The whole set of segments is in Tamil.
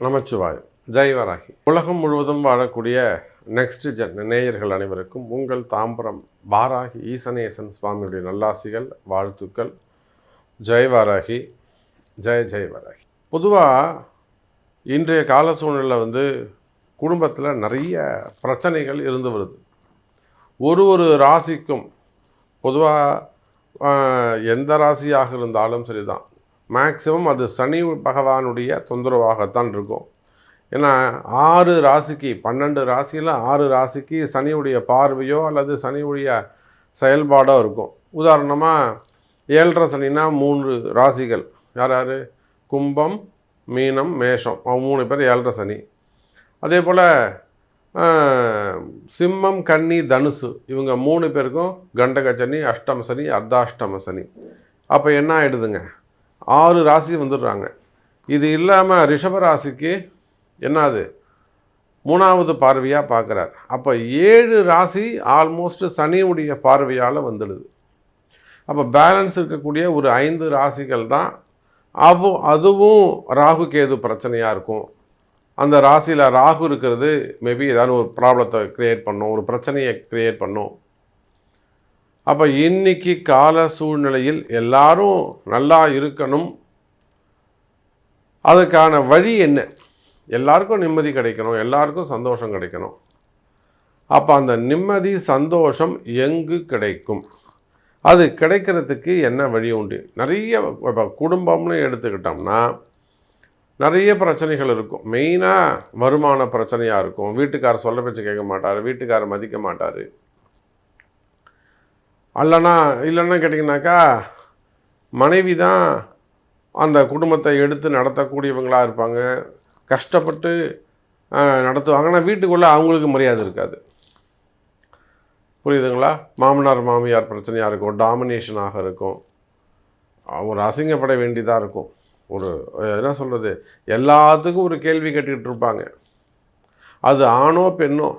நமச்சிவாயம். ஜெய் வராகி. உலகம் முழுவதும் வாழக்கூடிய நெக்ஸ்ட் ஜென் நேயர்கள் அனைவருக்கும் உங்கள் தாம்பரம் வாராகி ஈசனேசன் சுவாமியுடைய நல்லாசிகள், வாழ்த்துக்கள். ஜெய் வாராகி, ஜெய் வராகி. பொதுவாக இன்றைய கால சூழ்நிலை குடும்பத்தில் நிறைய பிரச்சனைகள் இருந்து வருது. ஒரு ராசிக்கும் பொதுவாக எந்த ராசியாக இருந்தாலும் சரிதான், மேக்சிமம் அது சனி பகவானுடைய தொந்தரவாகத்தான் இருக்கும். ஏன்னா 6 ராசிக்கு 12 ராசியில் 6 ராசிக்கு சனியுடைய பார்வையோ அல்லது சனியுடைய செயல்பாடோ இருக்கும். உதாரணமாக 7.5 சனினா 3 ராசிகள், யார் கும்பம், மீனம், மேஷம், 3 பேர் 7.5 சனி. அதே போல் சிம்மம், கன்னி, தனுசு இவங்க 3 பேருக்கும் கண்டக சனி, அஷ்டம சனி, அர்த்தாஷ்டம சனி. அப்போ என்ன ஆகிடுதுங்க, 6 ராசி வந்துடுறாங்க. இது இல்லாமல் ரிஷபராசிக்கு என்னது 3வது பார்வையாக பார்க்குறார். அப்போ 7 ராசி ஆல்மோஸ்ட் சனியுடைய பார்வையால் வந்துடுது. அப்போ பேலன்ஸ் இருக்கக்கூடிய ஒரு 5 ராசிகள் தான் அதுவும் ராகு கேது பிரச்சனையாக இருக்கும். அந்த ராசியில் ராகு இருக்கிறது மேபி ஏதாவது ஒரு ப்ராப்ளத்தை க்ரியேட் பண்ணும், ஒரு பிரச்சனையை க்ரியேட் பண்ணும். அப்போ இன்னைக்கு கால சூழ்நிலையில் எல்லாரும் நல்லா இருக்கணும். அதுக்கான வழி என்ன? எல்லாருக்கும் நிம்மதி கிடைக்கணும், எல்லாருக்கும் சந்தோஷம் கிடைக்கணும். அப்போ அந்த நிம்மதி சந்தோஷம் எங்கு கிடைக்கும்? அது கிடைக்கிறதுக்கு என்ன வழி உண்டு? நிறைய இப்போ குடும்பம்னு எடுத்துக்கிட்டோம்னா நிறைய பிரச்சனைகள் இருக்கும். மெயினாக வருமான பிரச்சனையாக இருக்கும். வீட்டுக்காரர் சொல்ல பேச்சு கேட்க மாட்டார், வீட்டுக்காரர் மதிக்க மாட்டார். இல்லைன்னா கேட்டிங்கனாக்கா மனைவி தான் அந்த குடும்பத்தை எடுத்து நடத்தக்கூடியவங்களாக இருப்பாங்க, கஷ்டப்பட்டு நடத்துவாங்க. ஆனால் வீட்டுக்குள்ளே அவங்களுக்கு மரியாதை இருக்காது. புரியுதுங்களா? மாமனார் மாமியார் பிரச்சனையாக இருக்கும், டாமினேஷனாக இருக்கும், ஒரு அசிங்கப்பட வேண்டியதாக இருக்கும். ஒரு என்ன சொல்கிறது, எல்லாத்துக்கும் ஒரு கேள்வி கேட்டுக்கிட்டு இருப்பாங்க. அது ஆணோ பெண்ணோ,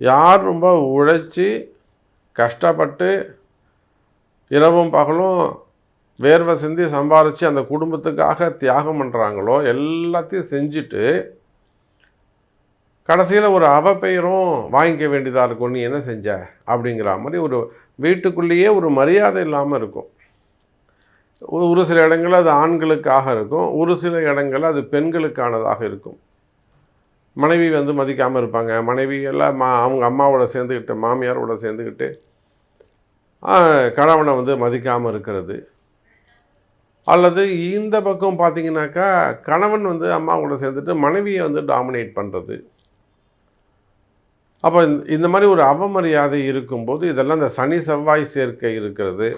யார் ரொம்ப உழைச்சி கஷ்டப்பட்டு இரவும் பகலும் வேர்வை சிந்தி சம்பாரித்து அந்த குடும்பத்துக்காக தியாகம் பண்ணுறாங்களோ எல்லாத்தையும் செஞ்சுட்டு கடைசியில் ஒரு அவப்பெயரும் வாங்கிக்க வேண்டியதாக இருக்கும். நீ என்ன செஞ்ச அப்படிங்கிற மாதிரி ஒரு வீட்டுக்குள்ளேயே ஒரு மரியாதை இல்லாமல் இருக்கும். ஒரு சில இடங்களில் அது ஆண்களுக்காக இருக்கும், ஒரு சில இடங்களில் அது பெண்களுக்கானதாக இருக்கும். மனைவி மதிக்காமல் இருப்பாங்க. மனைவி எல்லாம் அவங்க அம்மாவோட சேர்ந்துக்கிட்டு, மாமியாரோட சேர்ந்துக்கிட்டு கணவனை மதிக்காமல் இருக்கிறது. அல்லது இந்த பக்கம் பார்த்திங்கனாக்கா கணவன் அம்மாவோட சேர்ந்துட்டு மனைவியை டாமினேட் பண்ணுறது. அப்போ இந்த மாதிரி ஒரு அவமரியாதை இருக்கும்போது இதெல்லாம் இந்த சனி செவ்வாய் சேர்க்கை இருக்கிறது,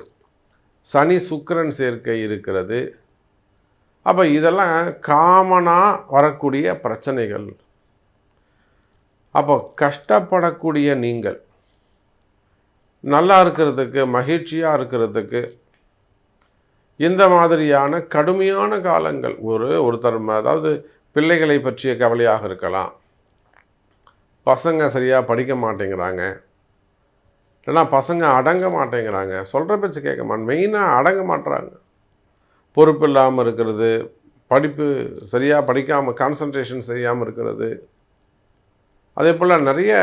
சனி சுக்கிரன் சேர்க்கை இருக்கிறது. அப்போ இதெல்லாம் காமனாக வரக்கூடிய பிரச்சனைகள். அப்போ கஷ்டப்படக்கூடிய நீங்கள் நல்லா இருக்கிறதுக்கு, மகிழ்ச்சியாக இருக்கிறதுக்கு இந்த மாதிரியான கடுமையான காலங்கள் ஒருத்தர் அதாவது பிள்ளைகளை பற்றிய கவலையாக இருக்கலாம், பசங்க சரியாக படிக்க மாட்டேங்கிறாங்க, இல்லைன்னா பசங்க அடங்க மாட்டேங்கிறாங்க, சொல்கிற பேச்சு கேட்க மாட்டேன், மெயினாக அடங்க மாட்டுறாங்க, பொறுப்பு இல்லாமல் இருக்கிறது, படிப்பு சரியாக படிக்காமல் கான்சன்ட்ரேஷன் செய்யாமல் இருக்கிறது. அதே போல் நிறைய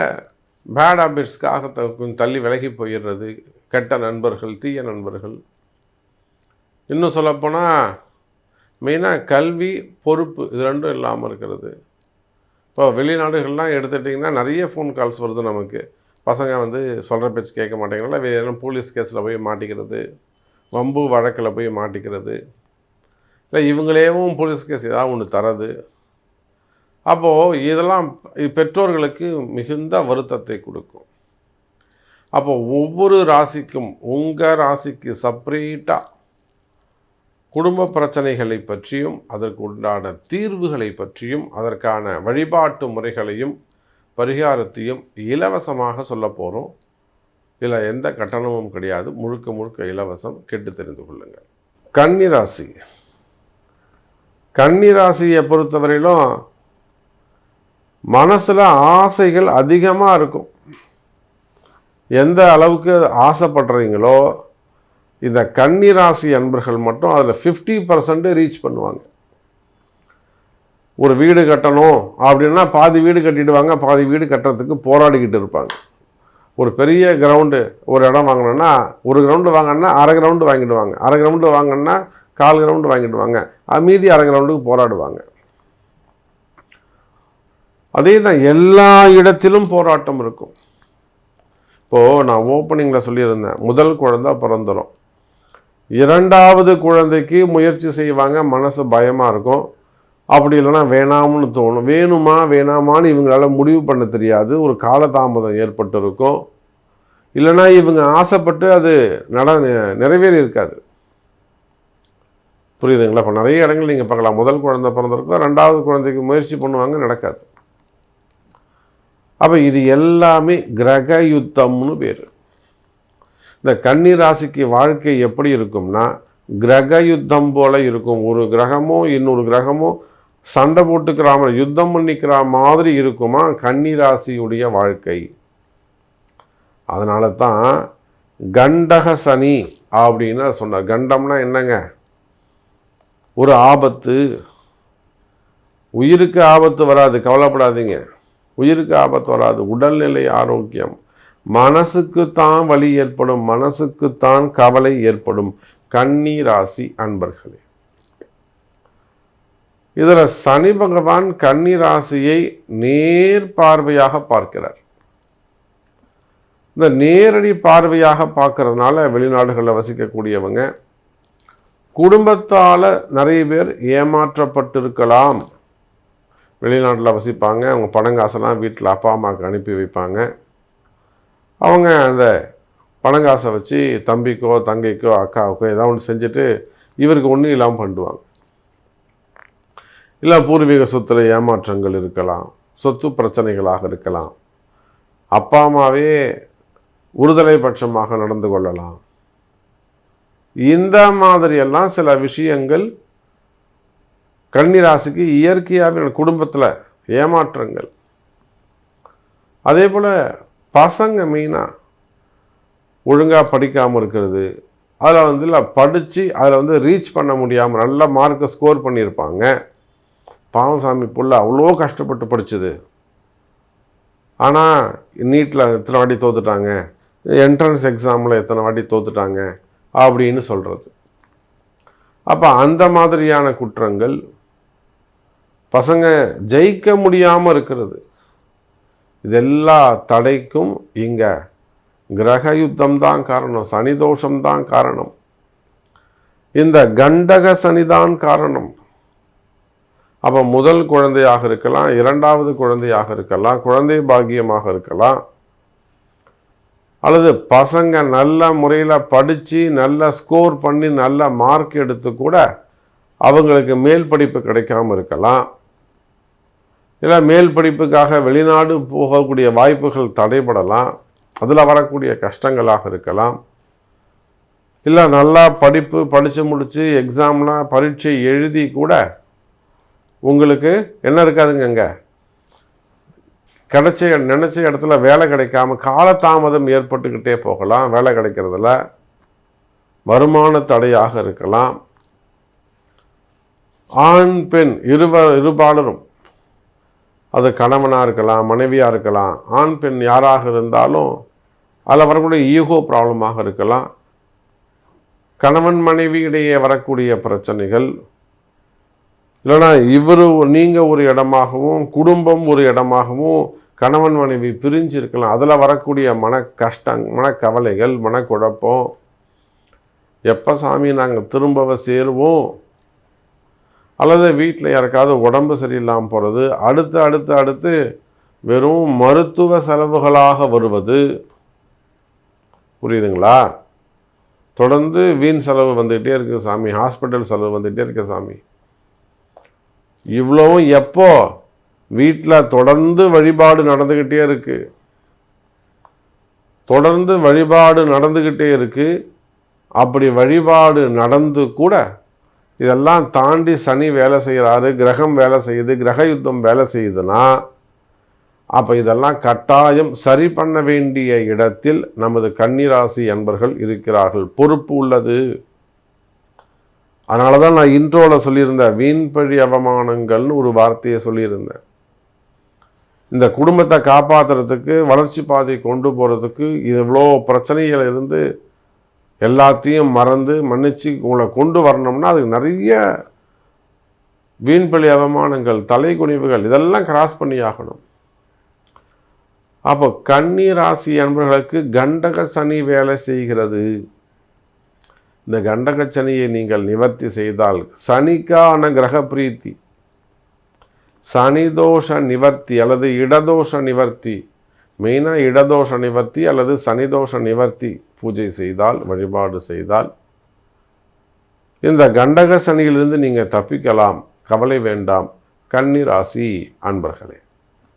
பேட் ஹேபிட்ஸ்க்காக கொஞ்சம் தள்ளி விலகி போயிடுறது, கெட்ட நண்பர்கள், தீய நண்பர்கள். இன்னும் சொல்லப்போனால் மெயினாக கல்வி, பொறுப்பு இது ரெண்டும் இல்லாமல் இருக்கிறது. இப்போ வெளிநாடுகள்லாம் எடுத்துட்டிங்கன்னா நிறைய ஃபோன் கால்ஸ் வருது நமக்கு. பசங்க சொல்கிற பேச்சு கேட்க மாட்டேங்கிறனால வேறு போலீஸ் கேஸில் போய் மாட்டிக்கிறது, வம்பு வழக்கில் போய் மாட்டிக்கிறது, இல்லை இவங்களேவும் போலீஸ் கேஸ் ஏதாவது ஒன்று தரது. அப்போது இதெல்லாம் பெற்றோர்களுக்கு மிகுந்த வருத்தத்தை கொடுக்கும். அப்போது ஒவ்வொரு ராசிக்கும் உங்கள் ராசிக்கு செப்பரேட்டாக குடும்ப பிரச்சனைகளை பற்றியும் அதற்கு உண்டான தீர்வுகளை பற்றியும் அதற்கான வழிபாட்டு முறைகளையும் பரிகாரத்தையும் இலவசமாக சொல்ல போகிறோம். இதில் எந்த கட்டணமும் கிடையாது, முழுக்க முழுக்க இலவசம். கேட்டு தெரிந்து கொள்ளுங்கள். கன்னிராசி. கன்னிராசியை பொறுத்தவரையிலும் மனசில் ஆசைகள் அதிகமாக இருக்கும். எந்த அளவுக்கு ஆசைப்படுறீங்களோ இந்த கன்னிராசி அன்பர்கள் மட்டும் அதில் 50% ரீச் பண்ணுவாங்க. ஒரு வீடு கட்டணும் அப்படின்னா பாதி வீடு கட்டிடுவாங்க, பாதி வீடு கட்டுறதுக்கு போராடிக்கிட்டு இருப்பாங்க. ஒரு பெரிய கிரவுண்டு ஒரு இடம் வாங்கினோன்னா ஒரு கிரவுண்டு வாங்கினா அரை கிரவுண்டு வாங்கிடுவாங்க, அரை கிரவுண்டு வாங்கினா 1/4 கிரவுண்டு வாங்கிடுவாங்க, மீதி அரை கிரவுண்டுக்கு போராடுவாங்க. அதே தான் எல்லா இடத்திலும் போராட்டம் இருக்கும். இப்போது நான் ஓப்பனிங்கில் சொல்லியிருந்தேன், முதல் குழந்தை பிறந்துடும், 2வது குழந்தைக்கு முயற்சி செய்வாங்க, மனசு பயமாக இருக்கும். அப்படி இல்லைன்னா வேணாம்னு தோணும். வேணுமா வேணாமான்னு இவங்களால முடிவு பண்ண தெரியாது, ஒரு காலதாமதம் ஏற்பட்டு இருக்கும். இல்லைன்னா இவங்க ஆசைப்பட்டு அது நிறைவேறி இருக்காது. புரியுதுங்களா? இப்போ நிறைய இடங்கள் நீங்கள் பார்க்கலாம், முதல் குழந்தை பிறந்திருக்கும், 2வது குழந்தைக்கு முயற்சி பண்ணுவாங்க, நடக்காது. அப்போ இது எல்லாமே கிரக யுத்தம்னு பேர். இந்த கன்னி ராசிக்கு வாழ்க்கை எப்படி இருக்கும்னா கிரக யுத்தம் போல இருக்கும். ஒரு கிரகமோ இன்னொரு கிரகமோ சண்டை போட்டுக்கிற மாதிரி, யுத்தம் பண்ணிக்கிற மாதிரி இருக்குமா கன்னி ராசியுடைய வாழ்க்கை. அதனால தான் கண்டக சனி அப்படின்னு சொன்னார். கண்டம்னா என்னங்க? ஒரு ஆபத்து. உயிருக்கு ஆபத்து வராது, கவலைப்படாதீங்க, உயிருக்கு ஆபத்து வராது. உடல்நிலை ஆரோக்கியம், மனசுக்குத்தான் வலி ஏற்படும், மனசுக்குத்தான் கவலை ஏற்படும். கன்னி ராசி அன்பர்களே, இதில் சனி பகவான் கன்னி ராசியை நேர் பார்வையாக பார்க்கிறார். இந்த நேரடி பார்வையாக பார்க்கறதுனால வெளிநாடுகளில் வசிக்கக்கூடியவங்க குடும்பத்தால் நிறைய பேர் ஏமாற்றப்பட்டிருக்கலாம். வெளிநாட்டில் வசிப்பாங்க, அவங்க பணங்காசெல்லாம் வீட்டில் அப்பா அம்மாவுக்கு அனுப்பி வைப்பாங்க. அவங்க அந்த பணங்காசை வச்சு தம்பிக்கோ தங்கைக்கோ அக்காவுக்கோ ஏதாவது ஒன்று செஞ்சுட்டு இவருக்கு ஒன்றும் இல்லாமல் பண்ணுவாங்க. இல்லை பூர்வீக சொத்துல ஏமாற்றங்கள் இருக்கலாம், சொத்து பிரச்சனைகளாக இருக்கலாம், அப்பா அம்மாவே ஒருதலை பட்சமாக நடந்து கொள்ளலாம். இந்த மாதிரியெல்லாம் சில விஷயங்கள் கன்னி ராசிக்கு இயற்கையாகவே குடும்பத்தில் ஏமாற்றங்கள். அதே போல் பசங்க மெயினாக ஒழுங்காக படிக்காமல் இருக்கிறது, அதில் இல்லை படித்து அதில் ரீச் பண்ண முடியாமல் நல்ல மார்க்கை ஸ்கோர் பண்ணியிருப்பாங்க. பாவசாமி புள்ள அவ்வளோ கஷ்டப்பட்டு படித்தது, ஆனால் நீட்டில் எத்தனை வாட்டி தோத்துட்டாங்க, என்ட்ரன்ஸ் எக்ஸாமில் எத்தனை வாட்டி தோத்துட்டாங்க அப்படின்னு சொல்கிறது. அப்போ அந்த மாதிரியான குற்றங்கள், பசங்க ஜெயிக்க முடியாமல் இருக்கிறது, இதெல்லா தடைக்கும் இங்கே கிரக யுத்தம் தான் காரணம், சனி தோஷம்தான் காரணம், இந்த கண்டக சனிதான் காரணம். அப்போ முதல் குழந்தையாக இருக்கலாம், 2வது குழந்தையாக இருக்கலாம், குழந்தை பாக்கியமாக இருக்கலாம், அல்லது பசங்க நல்ல முறையில் படித்து நல்ல ஸ்கோர் பண்ணி நல்ல மார்க் எடுத்து கூட அவங்களுக்கு மேல் படிப்பு கிடைக்காமல் இருக்கலாம். இல்லை மேல் படிப்புக்காக வெளிநாடு போகக்கூடிய வாய்ப்புகள் தடைபடலாம், அதில் வரக்கூடிய கஷ்டங்களாக இருக்கலாம். இல்லை நல்லா படித்து முடித்து எக்ஸாம்லாம் பரீட்சை எழுதி கூட உங்களுக்கு என்ன இருக்காதுங்க, நினச்ச இடத்துல வேலை கிடைக்காம காலதாமதம் ஏற்பட்டுக்கிட்டே போகலாம். வேலை கிடைக்கிறதுல வருமான தடையாக இருக்கலாம். ஆண் பெண் இருபாலரும், அது கணவனாக இருக்கலாம், மனைவியாக இருக்கலாம், ஆண் பெண் யாராக இருந்தாலும் அதில் வரக்கூடிய ஈகோ ப்ராப்ளமாக இருக்கலாம். கணவன் மனைவி இடையே வரக்கூடிய பிரச்சனைகள், இல்லைனா நீங்கள் ஒரு இடமாகவும் குடும்பம் ஒரு இடமாகவும் கணவன் மனைவி பிரிஞ்சு இருக்கலாம். அதில் வரக்கூடிய மனக்கவலைகள், மனக்குழப்பம், எப்போ சாமி நாங்கள் திரும்ப சேருவோம், அல்லது வீட்டில் யாருக்காவது உடம்பு சரியில்லாமல் போகிறது, அடுத்து வெறும் மருத்துவ செலவுகளாக வருவது. புரியுதுங்களா? தொடர்ந்து வீண் செலவு வந்துகிட்டே இருக்குது சாமி, ஹாஸ்பிட்டல் செலவு வந்துகிட்டே இருக்கு சாமி. இவ்வளவும் எப்போ? வீட்டில் தொடர்ந்து வழிபாடு நடந்துக்கிட்டே இருக்குது, தொடர்ந்து வழிபாடு நடந்துக்கிட்டே இருக்குது. அப்படி வழிபாடு நடந்து கூட இதெல்லாம் தாண்டி சனி வேலை செய்கிறாரு, கிரகம் வேலை செய்யுது, கிரக யுத்தம் வேலை செய்யுதுன்னா அப்போ இதெல்லாம் கட்டாயம் சரி பண்ண வேண்டிய இடத்தில் நமது கன்னிராசி அன்பர்கள் இருக்கிறார்கள். பொறுப்பு உள்ளது. அதனால தான் நான் இன்ட்ரோவில் சொல்லியிருந்தேன், வீண்பழி அவமானங்கள்னு ஒரு வார்த்தையை சொல்லியிருந்தேன். இந்த குடும்பத்தை காப்பாற்றுறதுக்கு, வளர்ச்சி பாதை கொண்டு போகிறதுக்கு இவ்வளோ பிரச்சனைகள் இருந்து எல்லாத்தையும் மறந்து மன்னிச்சு உங்களை கொண்டு வரணும்னா அதுக்கு நிறைய வீண்பழி அவமானங்கள், தலைகுனிவுகள் இதெல்லாம் கிராஸ் பண்ணி ஆகணும். அப்போ கன்னி ராசி அன்பர்களுக்கு கண்டக சனி வேலை செய்கிறது. இந்த கண்டக சனியை நீங்கள் நிவர்த்தி செய்தால், சனிக்கான கிரக பிரீத்தி, சனிதோஷ நிவர்த்தி அல்லது இடதோஷ நிவர்த்தி, மெயினாக இடதோஷ நிவர்த்தி அல்லது சனிதோஷ நிவர்த்தி பூஜை செய்தால், வழிபாடு செய்தால் இந்த கண்டக சனியிலிருந்து நீங்கள் தப்பிக்கலாம். கவலை வேண்டாம் கன்னி ராசி அன்பர்களே.